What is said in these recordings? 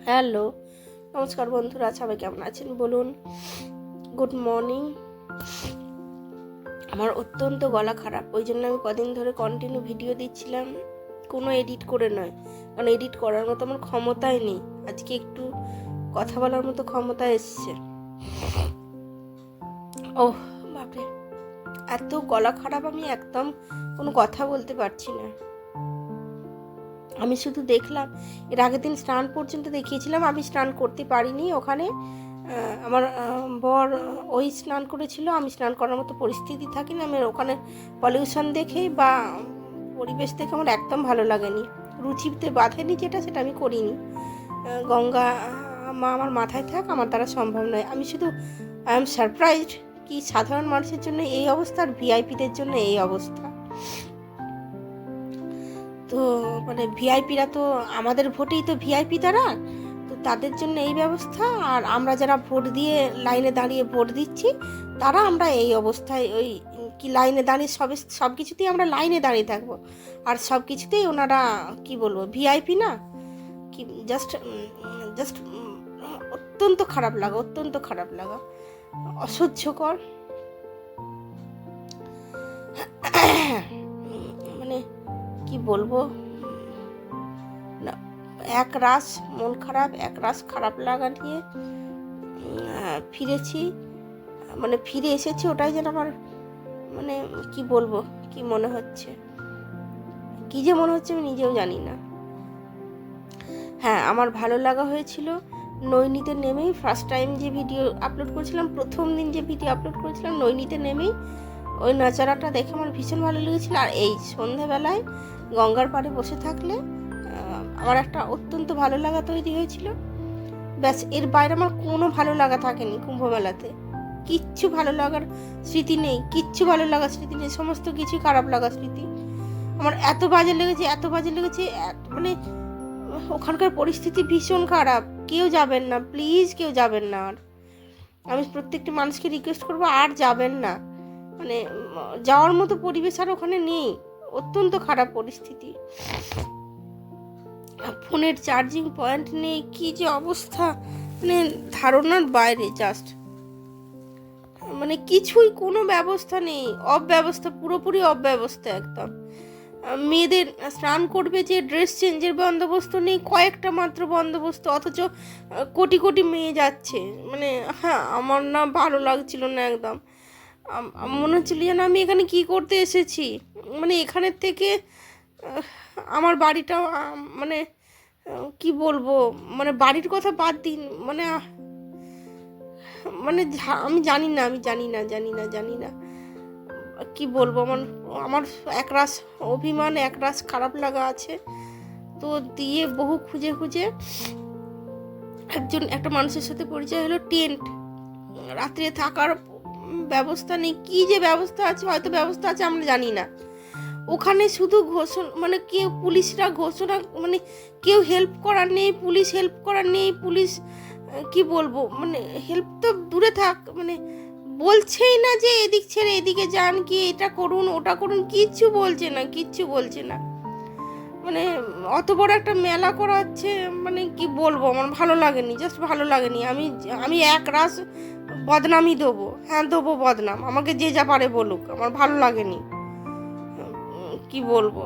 Hello, নমস্কার বন্ধুরা, সবাই কেমন আছেন বলুন। Good morning. আমার অত্যন্ত গলা খারাপ, ওই জন্য আমি কদিন ধরে কন্টিনিউ ভিডিও দিচ্ছিলাম, কোনো এডিট করে নয়, কারণ এডিট করার মতো আমার ক্ষমতাই নেই। আজকে একটু কথা বলার মতো ক্ষমতা এসছে। ওহ বাপরে, এত গলা খারাপ, আমি একদম কোনো কথা বলতে পারছি না। আমি শুধু দেখলাম, এর আগের দিন স্নান পর্যন্ত দেখিয়েছিলাম, আমি স্নান করতে পারিনি ওখানে। আমার বর ওই স্নান করেছিল, আমি স্নান করার মতো পরিস্থিতি থাকিনি। আমি ওখানে পলিউশন দেখে বা পরিবেশ দেখে আমার একদম ভালো লাগেনি, রুচিতে বাঁধেনি যেটা, সেটা আমি করিনি। গঙ্গা মা আমার মাথায় থাক, আমার দ্বারা সম্ভব নয়। আমি শুধু আই এম সারপ্রাইজড কি সাধারণ মানুষের জন্য এই অবস্থা আর ভিআইপিদের জন্য এই অবস্থা। তো মানে ভিআইপিরা তো আমাদের ভোটেই তো ভিআইপি তারা, তো তাদের জন্য এই ব্যবস্থা। আর আমরা যারা ভোট দিয়ে লাইনে দাঁড়িয়ে ভোট দিচ্ছি, তারা আমরা এই অবস্থায় ওই কি লাইনে দাঁড়িয়ে সব কিছুতেই আমরা লাইনে দাঁড়িয়ে থাকবো, আর সব কিছুতেই ওনারা কি বলবো ভিআইপি না কি। জাস্ট জাস্ট অত্যন্ত খারাপ লাগা, অত্যন্ত খারাপ লাগা, অসহ্যকর। মানে কি বলবো না, এক রাস মন খারাপ, এক রাস খারাপ লাগা নিয়ে ফিরেছি, মানে ফিরে এসেছি। ওটাই যেন আমার মানে কি বলবো, কি মনে হচ্ছে, কি যে মনে হচ্ছে আমি নিজেও জানি না। হ্যাঁ, আমার ভালো লাগা হয়েছিল নৈনিতে নেমেই। ফার্স্ট টাইম যে ভিডিও আপলোড করেছিলাম, প্রথম দিন যে ভিডিও আপলোড করেছিলাম, নৈনিতে নেমেই ওই নাচারাটা দেখে আমার ভীষণ ভালো লেগেছিলো। আর এই সন্ধেবেলায় গঙ্গার পাড়ে বসে থাকলে আমার একটা অত্যন্ত ভালো লাগা তৈরি হয়েছিল। ব্যাস, এর বাইরে আমার কোনো ভালো লাগা থাকেনি কুম্ভমেলাতে। কিচ্ছু ভালো লাগার স্মৃতি নেই, কিচ্ছু ভালো লাগার স্মৃতি নেই, সমস্ত কিছুই খারাপ লাগার স্মৃতি। আমার এত বাজে লেগেছে, এত বাজে লেগেছে, মানে ওখানকার পরিস্থিতি ভীষণ খারাপ। কেউ যাবেন না, প্লিজ কেউ যাবেন না। আর আমি প্রত্যেকটি মানুষকে রিকোয়েস্ট করবো, আর যাবেন না। মানে যাওয়ার মতো পরিবেশ আর ওখানে নেই, অত্যন্ত খারাপ পরিস্থিতি। ফোনের চার্জিং পয়েন্ট নেই, কি যে অবস্থা, মানে ধারণার বাইরে। জাস্ট মানে কিছুই, কোনো ব্যবস্থা নেই, অব্যবস্থা, পুরোপুরি অব্যবস্থা একদম। মেয়েদের স্নান করবে যে ড্রেস চেঞ্জের বন্দোবস্ত নেই, কয়েকটা মাত্র বন্দোবস্ত, অথচ কোটি কোটি মেয়ে যাচ্ছে। মানে হ্যাঁ, আমার না ভালো লাগছিল না একদম। মনে হচ্ছিল যেন আমি এখানে কি করতে এসেছি। মানে এখানের থেকে আমার বাড়িটা মানে কি বলবো, মানে বাড়ির কথা বাদ দিন, মানে মানে আমি জানি না কি বলবো। আমার একরাশ অভিমান, একরাশ খারাপ লাগা আছে। তো দিয়ে বহু খুঁজে খুঁজে একটা মানুষের সাথে পরিচয় হলো। টেন্ট, রাত্রে থাকার ব্যবস্থা নেই, কি যে ব্যবস্থা আছে, হয়তো ব্যবস্থা আছে, আমরা জানি না। ওখানে শুধু ঘোষণা, মানে কেউ পুলিশরা ঘোষণা, মানে কেউ হেল্প করার নেই, পুলিশ হেল্প করার নেই, পুলিশ কি বলবো, মানে হেল্প তো দূরে থাক, মানে বলছেই না যে এদিক ছেড়ে এদিকে যান, কি এটা করুন ওটা করুন, কিচ্ছু বলছে না। মানে অত বড় একটা মেলা করা হচ্ছে, মানে কি বলবো, আমার ভালো লাগেনি, জাস্ট ভালো লাগেনি। আমি এক রাস বদনামই দেবো, হ্যাঁ দেবো বদনাম, আমাকে যে যা পারে বলুক, আমার ভালো লাগেনি। কি বলবো,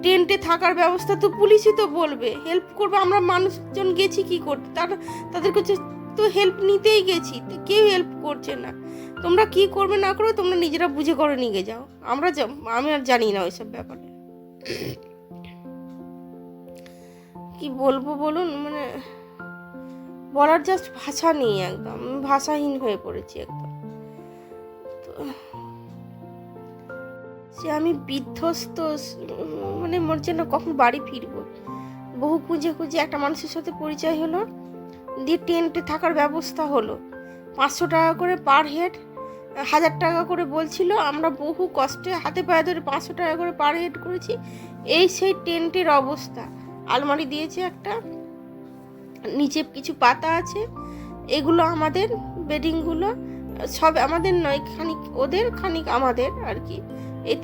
টেন্টে থাকার ব্যবস্থা তো পুলিশই তো বলবে, হেল্প করবে। আমরা মানুষজন গেছি কি করতে, তাদের কাছে তো হেল্প নিতেই গেছি, তো কেউ হেল্প করছে না। তোমরা কি করবে না করবে, তোমরা নিজেরা বুঝে করে নিয়ে যাও, আমি আর জানি না ওইসব ব্যাপারে। কি বলবো বলুন, মানে বলার জাস্ট ভাষা নেই, একদম ভাষাহীন হয়ে পড়েছি একদম। তো সে আমি বিধ্বস্ত, মানে মনে হচ্ছে না কখন বাড়ি ফিরবো। বহু খুঁজে খুঁজে একটা মানুষের সাথে পরিচয় হলো, দিয়ে টেন্টে থাকার ব্যবস্থা হলো। 500 টাকা করে পার হেড, 1000 টাকা করে বলছিল। আমরা বহু কষ্টে হাতে পায়ে ধরে 500 টাকা করে পার হেড করেছি। এই সেই টেন্টের অবস্থা। আলমারি দিয়েছে একটা, নিচে কিছু পাতা আছে, এগুলো আমাদের, বেডিংগুলো সব আমাদের নয়, খানিক ওদের খানিক আমাদের আর কি। এই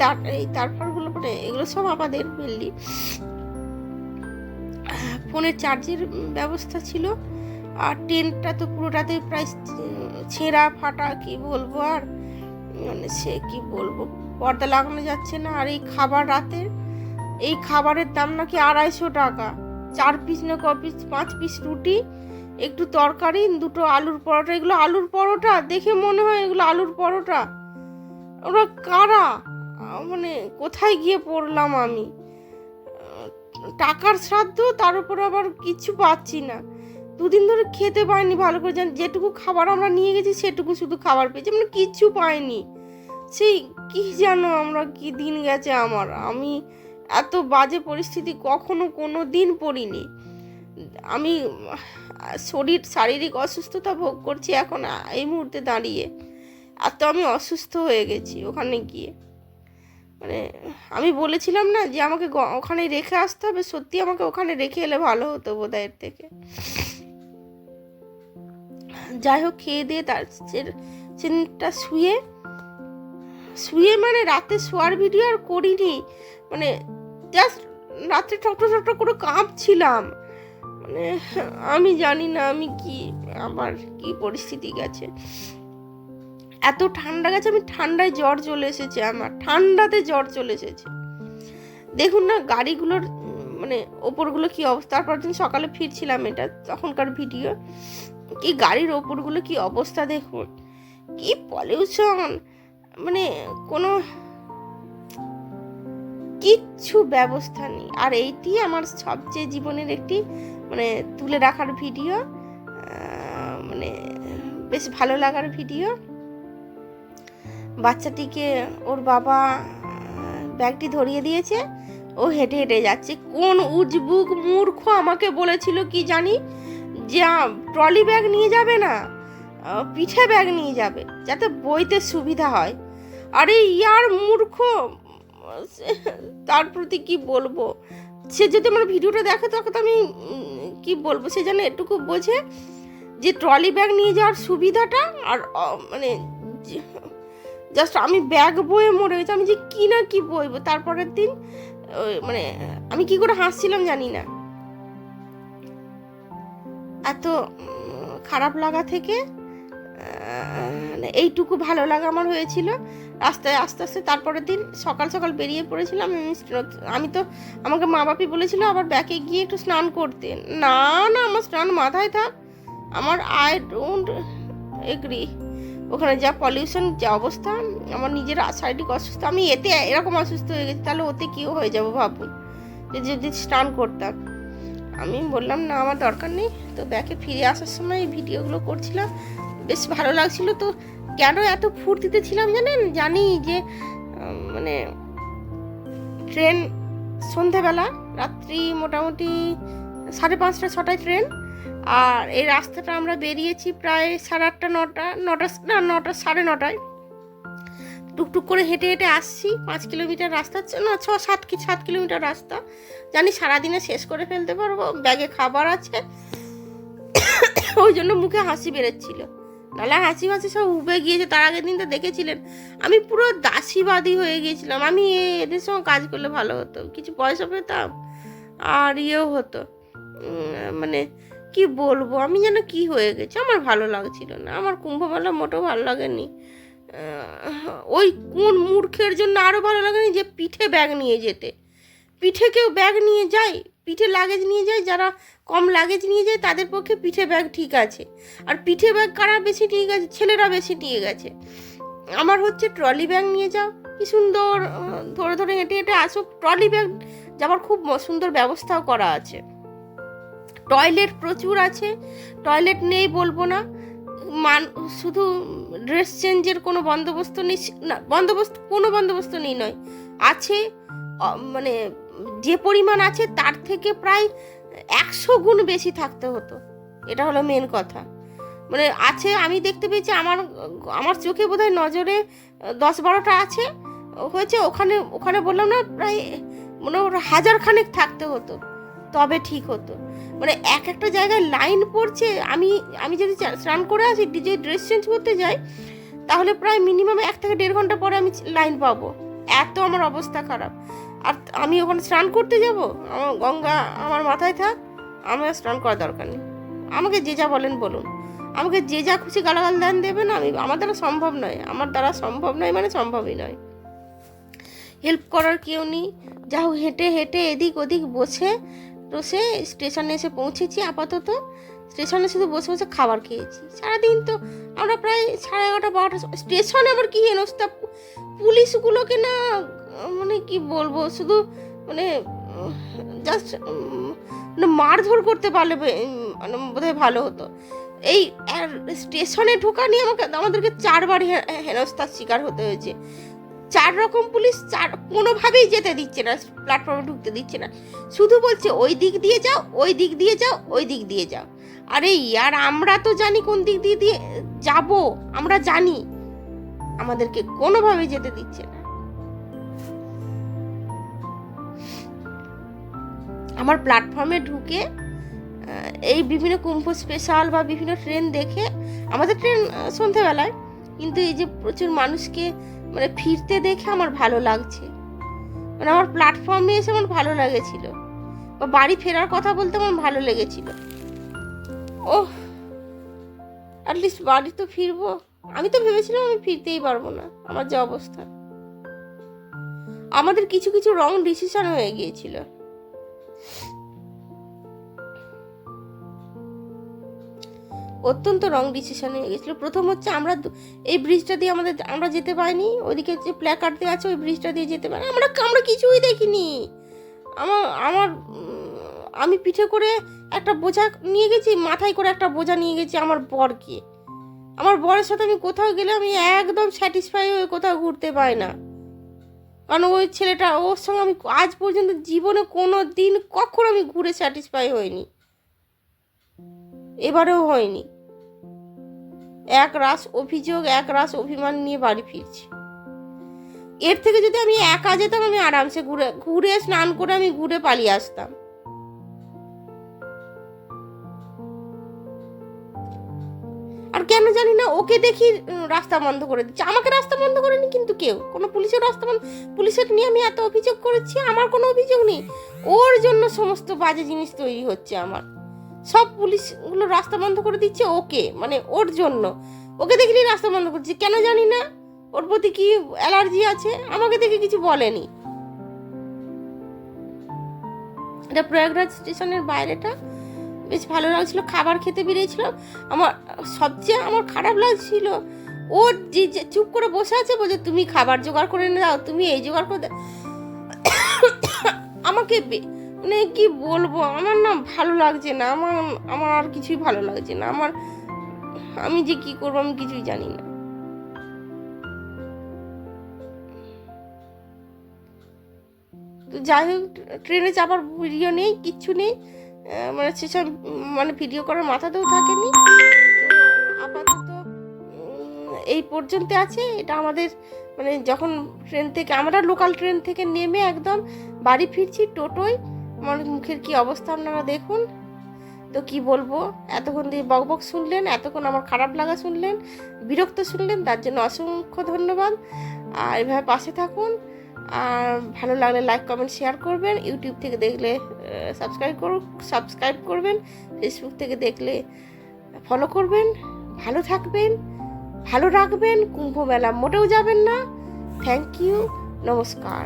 তারপরগুলো, মানে এগুলো সব আমাদের মেনলি। ফোনের চার্জের ব্যবস্থা ছিল। আর টেন্টটা তো পুরোটাতে প্রায় ছেঁড়া ফাটা, কি বলবো আর, মানে সে কি বলবো, পর্দা লাগানো যাচ্ছে না। আর এই খাবার রাতের, এই খাবারের দাম নাকি 250 টাকা, 4 পিস না ক পিস, 5 পিস রুটি, একটু তরকারি, 2টো আলুর পরোটা। এগুলো আলুর পরোটা? দেখে মনে হয় এগুলো আলুর পরোটা। ওরা কারা? মানে কোথায় গিয়ে পড়লাম আমি? টাকার শ্রাদ্ধ, তার উপর আবার কিছু পাচ্ছি না। 2 দিন ধরে খেতে পাইনি ভালো করে। যেটুকু খাবার আমরা নিয়ে গেছি সেটুকু শুধু খাবার পেয়েছি, মানে কিচ্ছু পাইনি। সেই কি জানো আমরা কি দিন গেছে আমার। আমি এত বাজে পরিস্থিতি কখনো কোনো দিন পড়িনি। আমি শারীরিক অসুস্থতা ভোগ করছি এখন এই মুহূর্তে দাঁড়িয়ে। এত আমি অসুস্থ হয়ে গেছি ওখানে গিয়ে। মানে আমি বলেছিলাম না যে আমাকে ওখানে রেখে আসতে হবে, সত্যি আমাকে ওখানে রেখে এলে ভালো হতো বোধহয় এর থেকে। যাই হোক, খেয়ে দিয়ে তার সেদিনটা শুয়ে মানে রাতে শোয়ার ভিডিও আর করিনি, মানে জাস্ট রাত্রে ঠক করে কাঁপছিলাম। মানে আমি জানি না আমি কি, আমার কি পরিস্থিতি গেছে। এত ঠান্ডা গেছে, আমি ঠান্ডায় জ্বর চলে এসেছে, আমার ঠান্ডাতে জ্বর চলে এসেছে। দেখুন না গাড়িগুলোর মানে ওপরগুলো কি অবস্থা। তারপর দিন সকালে ফিরছিলাম, এটা তখনকার ভিডিও, কি গাড়ির ওপরগুলো কি অবস্থা দেখুন, কি পলিউশন, মানে কোনো কিচ্ছু ব্যবস্থা নেই। আর এইটি আমার সবচেয়ে জীবনের একটি মানে তুলে রাখার ভিডিও, মানে বেশ ভালো লাগার ভিডিও। বাচ্চাটিকে ওর বাবা ব্যাগটি ধরিয়ে দিয়েছে, ও হেঁটে হেঁটে যাচ্ছে। কোন উজবুক মূর্খ আমাকে বলেছিল কি জানি যে ট্রলি ব্যাগ নিয়ে যাবে না, পিঠে ব্যাগ নিয়ে যাবে যাতে বইতে সুবিধা হয়। আরে ইয়ার মূর্খ, তার প্রতি কি বলবো। সে যদি আমার ভিডিওটা দেখে তখন তো আমি কি বলবো, সে যেন এটুকু বোঝে যে ট্রলি ব্যাগ নিয়ে যাওয়ার সুবিধাটা। আর মানে জাস্ট আমি ব্যাগ বয়ে মরে গেছি, আমি যে কি না কি বইবো। তারপরের দিন মানে আমি কি করে হাসছিলাম জানি না। এত খারাপ লাগা থেকে এইটুকু ভালো লাগা আমার হয়েছিল। রাস্তায় আস্তে আস্তে তারপরের দিন সকাল সকাল বেরিয়ে পড়েছিলাম। আমি তো, আমাকে মা বাপি বলেছিল আবার ব্যাকে গিয়ে একটু স্নান করতে। না না, আমার স্নান মাথায় থাক, আমার আই ডোন্ট এগ্রি। ওখানে যা পলিউশন, যা অবস্থা, আমার নিজের শারীরিক অসুস্থ, আমি এতে এরকম অসুস্থ হয়ে গেছি, তাহলে ওতে কিও হয়ে যাবো ভাবুন, যদি স্নান করতাম। আমি বললাম না আমার দরকার নেই। তো ব্যাকে ফিরে আসার সময় এই ভিডিওগুলো করছিলাম, বেশ ভালো লাগছিল। তো কেন এত ফুর্তিতে ছিলাম জানেন? জানি যে মানে ট্রেন সন্ধেবেলা, রাত্রি মোটামুটি 5:30 6টায় ট্রেন। আর এই রাস্তাটা আমরা বেরিয়েছি প্রায় 8:30 9টা 9:30 টুকটুক করে হেঁটে হেঁটে আসছি। 5 কিলোমিটার রাস্তা, না 6-7 কিলোমিটার রাস্তা। জানি সারাদিনে শেষ করে ফেলতে পারবো, ব্যাগে খাবার আছে, ওই জন্য মুখে হাসি বেরোচ্ছিল, নাহলে হাসি সব উবে গিয়েছে। তার আগের দিন তো দেখেছিলেন আমি পুরো দাসীবাদী হয়ে গিয়েছিলাম। আমি এদের সঙ্গে কাজ করলে ভালো হতো, কিছু পয়সা পেতাম আর ইয়েও হতো। মানে কি বলবো, আমি যেন কি হয়ে গেছি, আমার ভালো লাগছিল না। আমার কুম্ভমেলা মোটেও ভালো লাগেনি। ওই কোন মূর্খের জন্য আরও ভালো লাগেনি যে পিঠে ব্যাগ নিয়ে যেতে। পিঠে কেউ ব্যাগ নিয়ে যায়, পিঠে লাগেজ নিয়ে যায়, যারা কম লাগেজ নিয়ে যায় তাদের পক্ষে পিঠে ব্যাগ ঠিক আছে। আর পিঠে ব্যাগ কারা বেশি নিয়ে গেছে? ছেলেরা বেশি নিয়ে গেছে। আমার হচ্ছে ট্রলি ব্যাগ নিয়ে যাও, কি সুন্দর ধরে ধরে হেঁটে হেঁটে আসো। ট্রলি ব্যাগ যাওয়ার খুব সুন্দর ব্যবস্থাও করা আছে, টয়লেট প্রচুর আছে, টয়লেট নেই বলবো না। শুধু ড্রেস চেঞ্জের কোনো বন্দোবস্ত নেই, না কোনো বন্দোবস্ত নেই নয়, আছে মানে যে পরিমাণ আছে তার থেকে প্রায় 100 গুণ বেশি থাকতে হতো, এটা হলো মেন কথা। মানে আছে, আমি দেখতে পেয়েছি, আমার চোখে বোধহয় নজরে 10-12টা আছে হয়েছে। ওখানে বললাম না প্রায় মনে 1000 খানেক থাকতে হতো, তবে ঠিক হতো। মানে একটা জায়গায় লাইন পড়ছে। আমি যদি স্নান করে আসি, যে ড্রেস চেঞ্জ করতে যাই, তাহলে প্রায় মিনিমাম 1 থেকে 1.5 ঘন্টা পরে আমি লাইন পাবো, এত আমার অবস্থা খারাপ। আর আমি ওখানে স্নান করতে যাব, আমার গঙ্গা আমার মাথায় থাক, আমার স্নান করার দরকার নেই, আমাকে যে যা বলেন বলুন, আমাকে যে যা খুশি গালাগাল দেন দেবেন, আমার দ্বারা সম্ভব নয়, আমার দ্বারা সম্ভব নয় মানে সম্ভবই নয়। হেল্প করার কেউ নেই। যা হোক হেঁটে হেঁটে এদিক ওদিক বসে স্টেশনে এসে পৌঁছেছি। আপাতত স্টেশনে শুধু বসে বসে খাবার খেয়েছি। সারাদিন তো আমরা প্রায় 11:30 12টা স্টেশনে আবার কি হেনস্থা, পুলিশগুলোকে না মানে কি বলবো, শুধু মানে জাস্ট মারধর করতে পারলে মানে বোধহয় ভালো হতো। এই স্টেশনে ঢোকা নিয়ে আমাদেরকে 4বার হেনস্থার শিকার হতে হয়েছে। 4 রকম পুলিশ কোনোভাবেই যেতে দিচ্ছে না, প্ল্যাটফর্মে ঢুকতে দিচ্ছে না, শুধু বলছে ওই দিক দিয়ে যাও, ওই দিক দিয়ে যাও, ওই দিক দিয়ে যাও। আরে ইয়ার আমরা তো জানি কোন দিক দিয়ে যাব, আমরা জানি, আমাদেরকে কোনোভাবেই যেতে দিচ্ছে না। আমার প্ল্যাটফর্মে ঢুকে এই বিভিন্ন কুম্ভ স্পেশাল বা বিভিন্ন ট্রেন দেখে, আমাদের ট্রেন সন্ধ্যেবেলায়, কিন্তু এই যে প্রচুর মানুষকে মানে ফিরতে দেখে আমার ভালো লাগছে, মানে আমার প্ল্যাটফর্মে এসে আমার ভালো লেগেছিল, বা বাড়ি ফেরার কথা বলতে আমার ভালো লেগেছিল। ওহ, অ্যাটলিস্ট বাড়ি তো ফিরবো। আমি তো ভেবেছিলাম আমি ফিরতেই পারবো না, আমার যে অবস্থা। আমাদের কিছু কিছু রং ডিসিশন হয়ে গিয়েছিল। অত্যন্ত রং ডিসিশন হয়ে গেছিলো। প্রথম হচ্ছে আমরা এই ব্রিজটা দিয়ে আমরা যেতে পারিনি, ওইদিকে যে প্ল্যাকার্ড দিয়ে আছে ওই ব্রিজটা দিয়ে যেতে পারি, আমরা কিছুই দেখিনি। আমি পিঠে করে একটা বোঝা নিয়ে গেছি, মাথায় করে একটা বোঝা নিয়ে গেছি আমার বরকে। আমার বরের সাথে আমি কোথাও গেলে আমি একদম স্যাটিসফাই হয়ে কোথাও ঘুরতে পাই না, কারণ ওই ছেলেটা, ওর সঙ্গে আমি আজ পর্যন্ত জীবনে কোনো দিন কখনো আমি ঘুরে স্যাটিসফাই হইনি, এবারেও হয়নি। এক রাস অভিযোগ, এক রাস অভিমান নিয়ে বাড়ি ফিরছি। এর থেকে যদি আমি একা যেতাম, আমি আরামসে ঘুরে স্নান করে আমি ঘুরে পালিয়ে আসতাম। আর কেন জানি না ওকে দেখি রাস্তা বন্ধ করে দিচ্ছে, আমাকে রাস্তা বন্ধ করেনি কিন্তু কেউ, কোনো পুলিশের নিয়ে আমি এত অভিযোগ করেছি, আমার কোনো অভিযোগ নেই। ওর জন্য সমস্ত বাজে জিনিস তৈরি হচ্ছে। আমার সব পুলিশগুলো রাস্তা বন্ধ করে দিচ্ছে ওকে, মানে ওর জন্য। ওকে দেখলি রাস্তা বন্ধ করছে, কেন জানি না, ওর প্রতি কি অ্যালার্জি আছে, আমাকে দেখে কিছু বলেনি। এটা প্রয়াগরাজ স্টেশনের বাইরেটা বেশ ভালো লাগছিল। খাবার খেতে বেরিয়েছিলাম, আমার খারাপ লাগছিল, ও যে চুপ করে বসে আছে, বলছে তুমি খাবার জোগাড় করে এনে দাও, তুমি এই জোগাড় করে দাও। আমাকে মানে কি বলবো, আমার না ভালো লাগছে না, আমার আর কিছুই ভালো লাগছে না। আমি যে কি করবো আমি কিছুই জানি না। তো যাই হোক, ট্রেনে চাপার ভিডিও নেই, কিচ্ছু নেই, মানে সেসব মানে ভিডিও করার মাথাতেও থাকেনি। তো আপাতত এই পর্যন্ত আছে। এটা আমাদের মানে যখন আমরা লোকাল ট্রেন থেকে নেমে একদম বাড়ি ফিরছি টোটোয়, আমার মুখের কি অবস্থা আপনারা দেখুন। তো কি বলবো, এতক্ষণ দিয়ে বকবক শুনলেন, এতক্ষণ আমার খারাপ লাগা শুনলেন, বিরক্ত শুনলেন, তার জন্য অসংখ্য ধন্যবাদ। আর এভাবে পাশে থাকুন, আর ভালো লাগলে লাইক কমেন্ট শেয়ার করবেন। ইউটিউব থেকে দেখলে সাবস্ক্রাইব করবেন, ফেসবুক থেকে দেখলে ফলো করবেন। ভালো থাকবেন, ভালো রাখবেন, কুম্ভ মেলা মোটেও যাবেন না। থ্যাংক ইউ, নমস্কার।